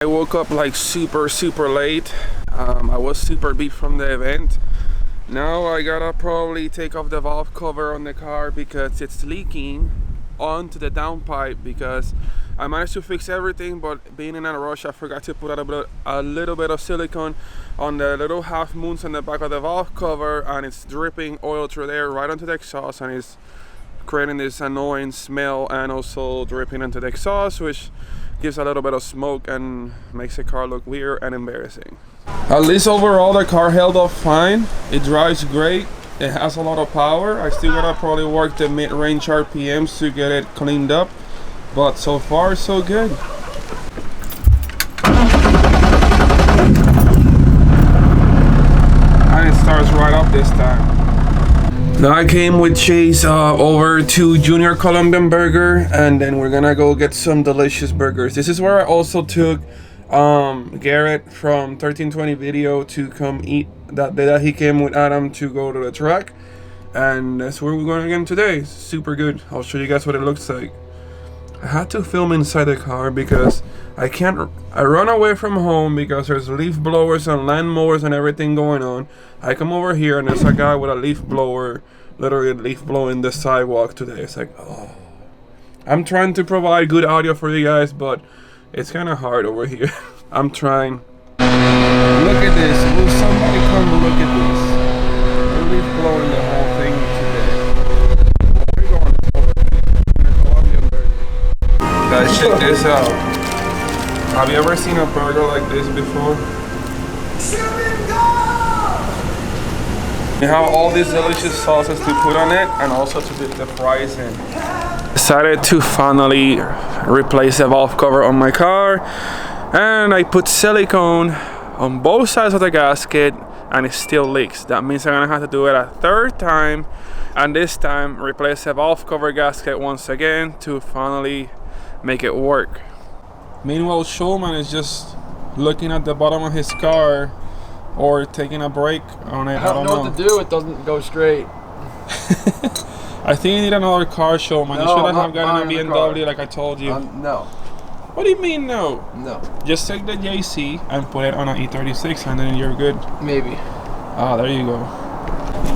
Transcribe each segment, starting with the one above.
I woke up like super late. I was super beat from the event. Now I gotta probably take off the valve cover on the car because it's leaking onto the downpipe, because I managed to fix everything, but being in a rush I forgot to put a little bit of silicone on the little half moons on the back of the valve cover, and it's dripping oil through there right onto the exhaust, and it's creating this annoying smell and also dripping into the exhaust, which gives a little bit of smoke and makes the car look weird and embarrassing. At least overall the car held up fine. It drives great. It has a lot of power. I still gotta probably work the mid-range RPMs to get it cleaned up, but so far so good. And it starts right up this time. Now I came with Chase over to Junior Colombian Burger, and then we're gonna go get some delicious burgers. This is where I also took Garrett from 1320 Video to come eat that day that he came with Adam to go to the track, and that's where we're going again today. It's super good. I'll show you guys what it looks like. I had to film inside the car because I run away from home because there's leaf blowers and lawnmowers and everything going on. I come over here and there's a guy with a leaf blower, literally leaf blowing the sidewalk today. It's like, oh. I'm trying to provide good audio for you guys, but it's kind of hard over here. I'm trying. Look at this. Will somebody come look at this? We're leaf blowing the whole thing today. We're going over in a Colombian burger. Guys, check this out. Have you ever seen a burger like this before? You have all these delicious sauces to put on it and also to dip the fries in. Decided to finally replace the valve cover on my car, and I put silicone on both sides of the gasket and it still leaks. That means I'm gonna have to do it a third time, and this time replace the valve cover gasket once again to finally make it work. Meanwhile, Shulman is just looking at the bottom of his car or taking a break on it. I don't know what to do. It doesn't go straight. I think you need another car, Shulman. No, you should have gotten a BMW like I told you. No. What do you mean no? No. Just take the JC and put it on an E36 and then you're good. Maybe. Ah, there you go.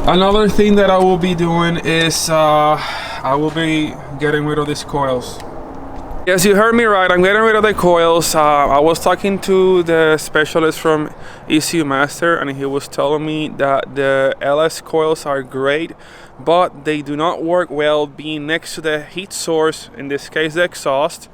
Another thing that I will be doing is I will be getting rid of these coils. Yes, you heard me right. I'm getting rid of the coils. I was talking to the specialist from ECU Master, and he was telling me that the LS coils are great, but they do not work well being next to the heat source, in this case the exhaust.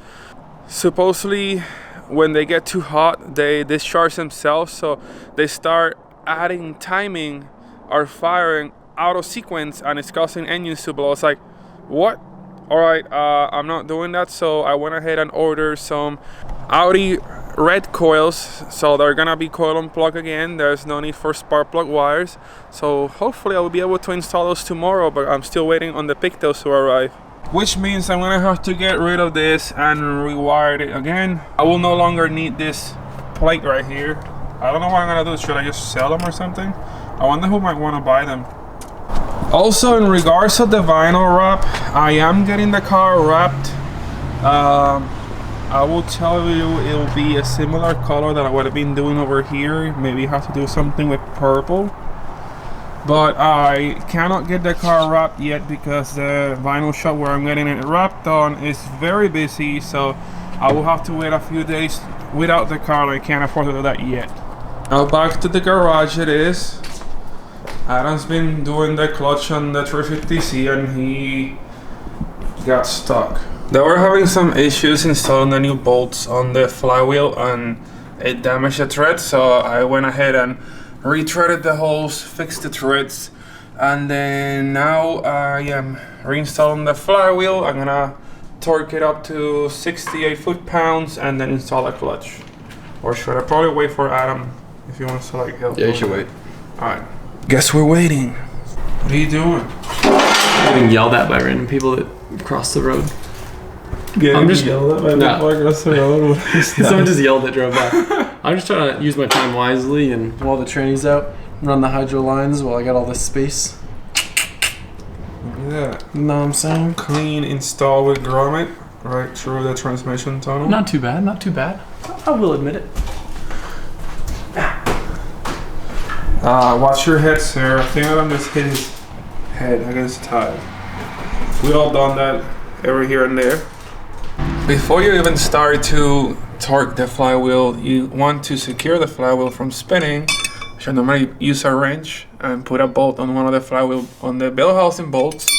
Supposedly, when they get too hot, they discharge themselves, so they start adding timing or firing out of sequence, and it's causing engines to blow. It's like, what? Alright, I'm not doing that, so I went ahead and ordered some Audi red coils, so they're gonna be coil on plug again. There's no need for spark plug wires, so hopefully I will be able to install those tomorrow, but I'm still waiting on the pigtails to arrive. Which means I'm gonna have to get rid of this and rewire it again. I will no longer need this plate right here. I don't know what I'm gonna do. Should I just sell them or something? I wonder who might want to buy them. Also, in regards to the vinyl wrap, I am getting the car wrapped. I will tell you it will be a similar color that I would have been doing over here. Maybe have to do something with purple. But I cannot get the car wrapped yet because the vinyl shop where I'm getting it wrapped on is very busy. So I will have to wait a few days without the car. I can't afford to do that yet. Now back to the garage it is. Adam's been doing the clutch on the 350Z and he got stuck. They were having some issues installing the new bolts on the flywheel and it damaged the threads, so I went ahead and re-threaded the holes, fixed the threads, and then now I am reinstalling the flywheel. I'm gonna torque it up to 68 foot-pounds and then install a clutch. Or should I probably wait for Adam if he wants to like help? Yeah, you should wait. Alright. Guess we're waiting. What are you doing? Getting yelled at by random people that cross the road. I'm just yelled at by people across the road. Someone just yelled that drove by. I'm just trying to use my time wisely and while the training's out, run the hydro lines while I got all this space. Look at that. You know what I'm saying? Clean install with grommet right through the transmission tunnel. Not too bad, not too bad. I will admit it. Watch your head, sir. I think I'm just hit his head against the tire. We all done that every here and there. Before you even start to torque the flywheel, you want to secure the flywheel from spinning. So normally use a wrench and put a bolt on one of the flywheel on the bell housing bolts,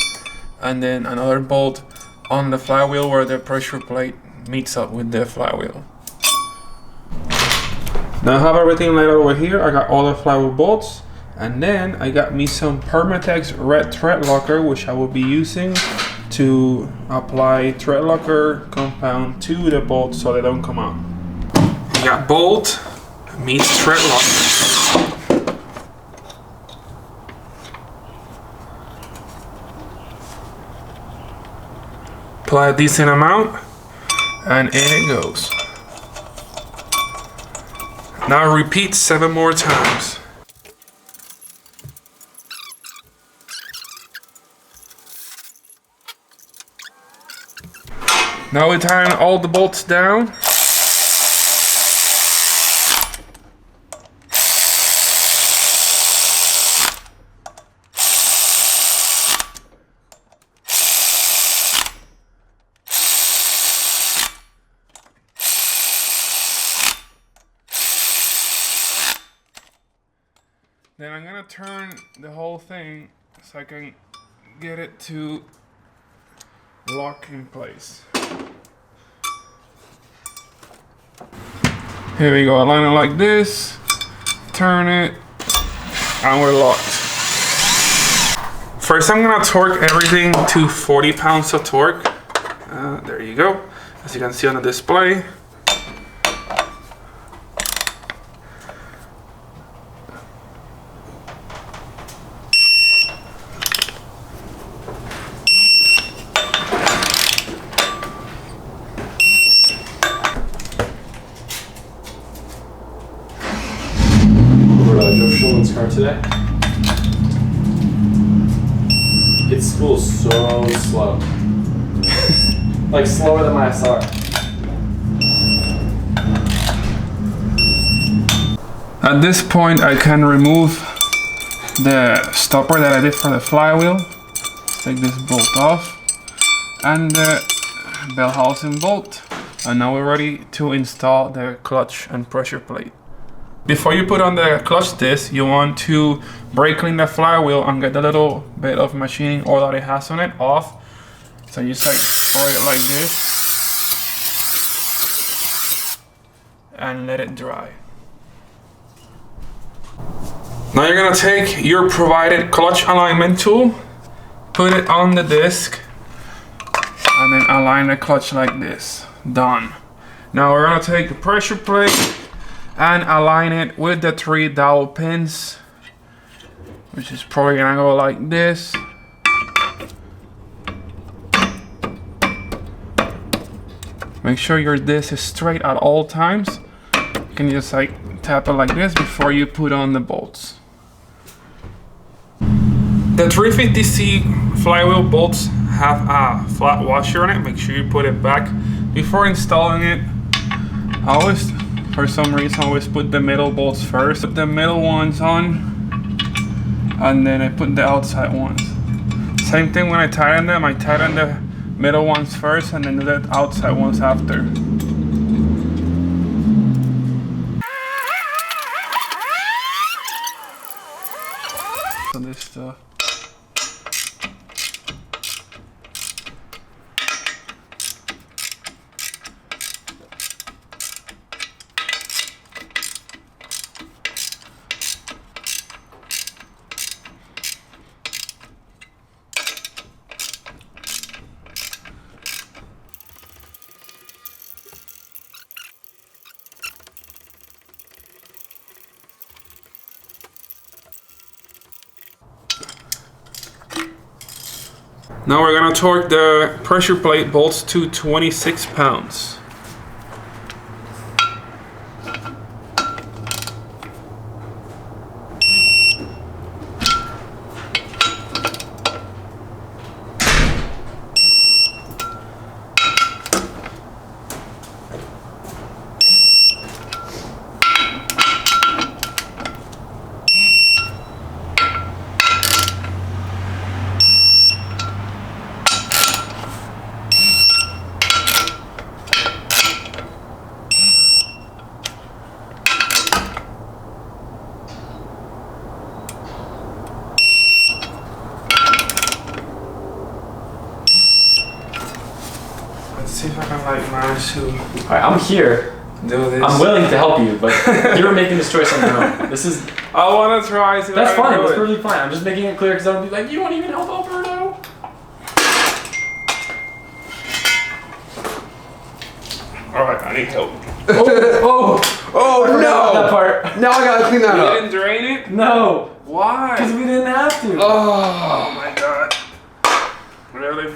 and then another bolt on the flywheel where the pressure plate meets up with the flywheel. Now I have everything laid out over here. I got all the flywheel bolts, and then I got me some Permatex red thread locker, which I will be using to apply thread locker compound to the bolts so they don't come out. We got bolt meets thread locker. Apply a decent amount, and in it goes. Now repeat 7 more times. Now we tighten all the bolts down. Then I'm gonna turn the whole thing so I can get it to lock in place. Here we go, align it like this, turn it, and we're locked. First I'm gonna torque everything to 40 pounds of torque. There you go, as you can see on the display. Car today. It spools so slow. Like slower than my SR. At this point I can remove the stopper that I did for the flywheel. Let's take this bolt off and the bell housing bolt, and now we're ready to install the clutch and pressure plate. Before you put on the clutch disc, you want to brake clean the flywheel and get the little bit of machining oil that it has on it off. So you just like pour it like this and let it dry. Now you're gonna take your provided clutch alignment tool, put it on the disc, and then align the clutch like this. Done. Now we're gonna take the pressure plate and align it with the 3 dowel pins, which is probably gonna go like this. Make sure your disc is straight at all times. You can just like tap it like this before you put on the bolts. The 350C flywheel bolts have a flat washer on it. Make sure you put it back. Before installing it, for some reason I always put the middle bolts first. Put the middle ones on, and then I put the outside ones. Same thing when I tighten them, I tighten the middle ones first and then the outside ones after. So this stuff. Now we're gonna torque the pressure plate bolts to 26 pounds. to Alright, I'm here. do this. I'm willing to help you, but you're making this choice on your own. This is. I want to try to. That's fine. That's perfectly fine. I'm just making it clear because I would be like, you won't even help Alberto. Alright, I need help. Oh no! That part. Now I gotta clean that You up. didn't drain it? No, Why? because we didn't have to. Oh my god. Really?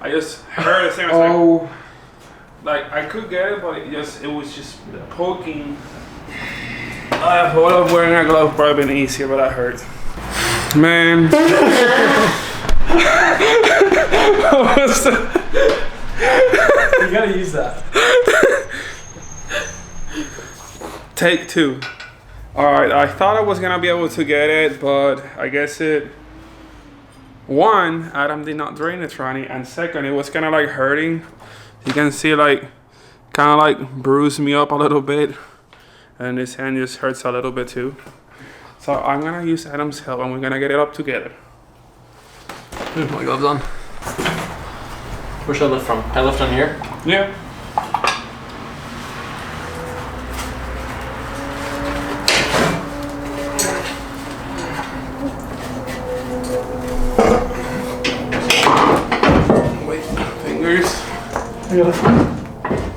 I just heard the same as Oh. like I could get it, but it was just poking. I thought of wearing a glove probably been easier, but that hurt. Man. What was that? You gotta use that. Take 2. Alright, I thought I was gonna be able to get it, but I guess it. One, Adam did not drain the tranny, and second, it was kind of like hurting. You can see like, kind of like bruised me up a little bit, and this hand just hurts a little bit too. So I'm gonna use Adam's help, and we're gonna get it up together. Put my gloves on. Where should I lift from? I lift on here? Yeah. Wait, fingers. Yeah.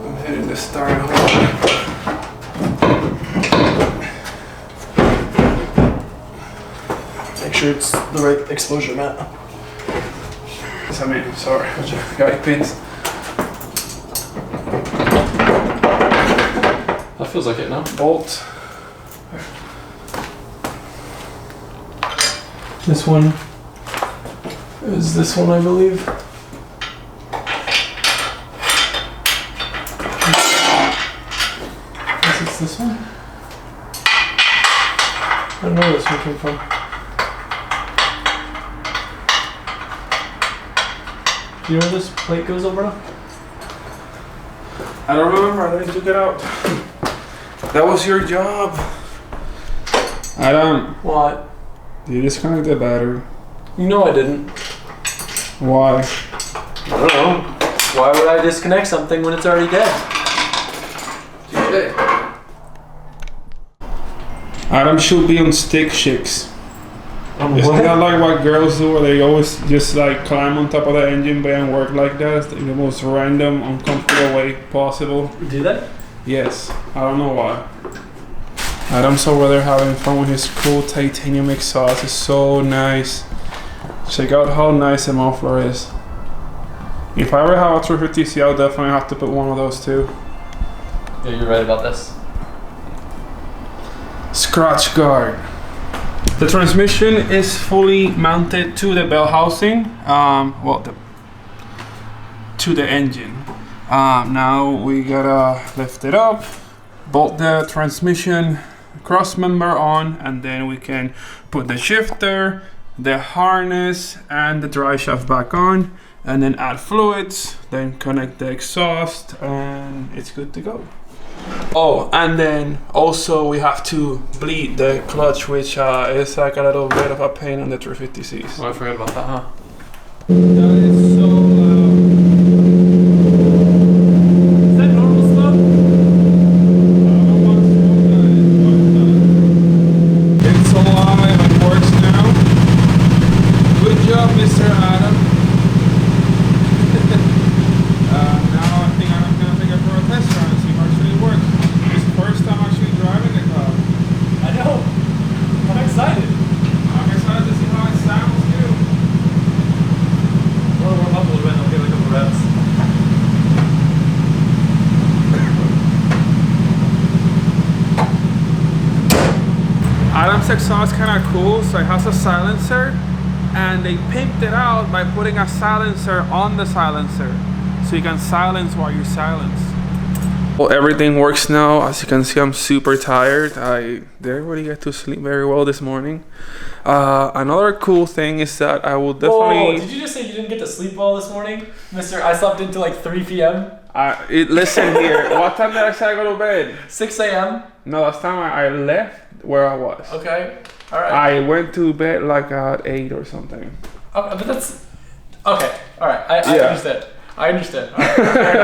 I'm hitting the start hole. Make sure it's the right exposure, Matt. I mean, sorry, guide pins. That feels like it now. Bolt. This one is this one, I believe. Guess it's this one. I don't know where this one came from. Do you know where this plate goes, Alberto? I don't remember. I didn't took it out. That was your job. Adam, What? you disconnect the battery. You know I didn't. Why? I don't know. Why would I disconnect something when it's already dead? Adam should be on stick shakes. It's What? not like what girls do where they always just like climb on top of the engine bay and work like that. It's the most random, uncomfortable way possible. Do that? Yes, I don't know why. Adam's over there having fun with his cool titanium exhaust. It's so nice. Check out how nice the muffler is. If I ever have a 350C, I'll definitely have to put one of those too. Yeah, you're right about this. Scratch guard. The transmission is fully mounted to the bell housing. To the engine. Now we gotta lift it up, bolt the transmission cross member on, and then we can put the shifter, the harness, and the drive shaft back on, and then add fluids, then connect the exhaust, and it's good to go. Oh, and then also we have to bleed the clutch, which is like a little bit of a pain on the 350Cs. Oh, I forgot about that, huh? That is so loud. Is that normal stuff? It's alive and works now. Good job, Mr. Adam. Now I think I'm gonna take it for a test run and see if it actually works. It's the first time actually driving the car. I know. I'm excited. I'm excited to see how it sounds too. Well, warm up a little bit and I'll give it a couple reps. Adam's exhaust kind of cool, so it has a silencer, and they pimped it out by putting a silencer on the silencer, so you can silence while you silence. Well, everything works now. As you can see, I'm super tired. I didn't really get to sleep very well this morning. Another cool thing is that I will definitely. Whoa, did you just say you didn't get to sleep well this morning? Mister, I slept until like 3 p.m. Listen here. What time did I say I go to bed? 6 a.m. No, last time I left where I was. Okay. All right. I went to bed like at 8 or something. Okay, but that's okay. All right. I Yeah. understand. I understand. All right, fair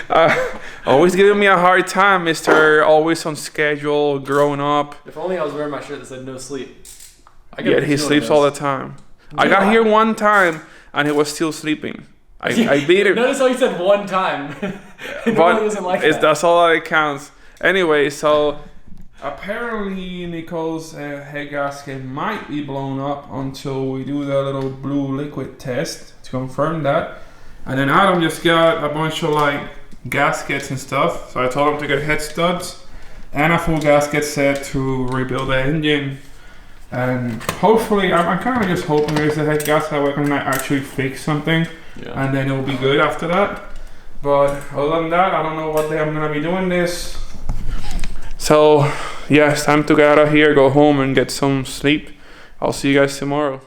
enough. Always giving me a hard time, Mr. Always on schedule, growing up. If only I was wearing my shirt that said no sleep. Yet he sleeps all the time. I got here one time and he was still sleeping. I beat him. Notice how he said one time. But doesn't like that. that's all that counts. Anyway, so apparently Nicole's head gasket might be blown up until we do the little blue liquid test to confirm that. And then Adam just got a bunch of like gaskets and stuff. So I told him to get head studs and a full gasket set to rebuild the engine. And hopefully, I'm kind of just hoping there's a head gasket we can actually fix something. Yeah. And then it'll be good after that. But other than that, I don't know what day I'm gonna be doing this. So yeah, it's time to get out of here, go home and get some sleep. I'll see you guys tomorrow.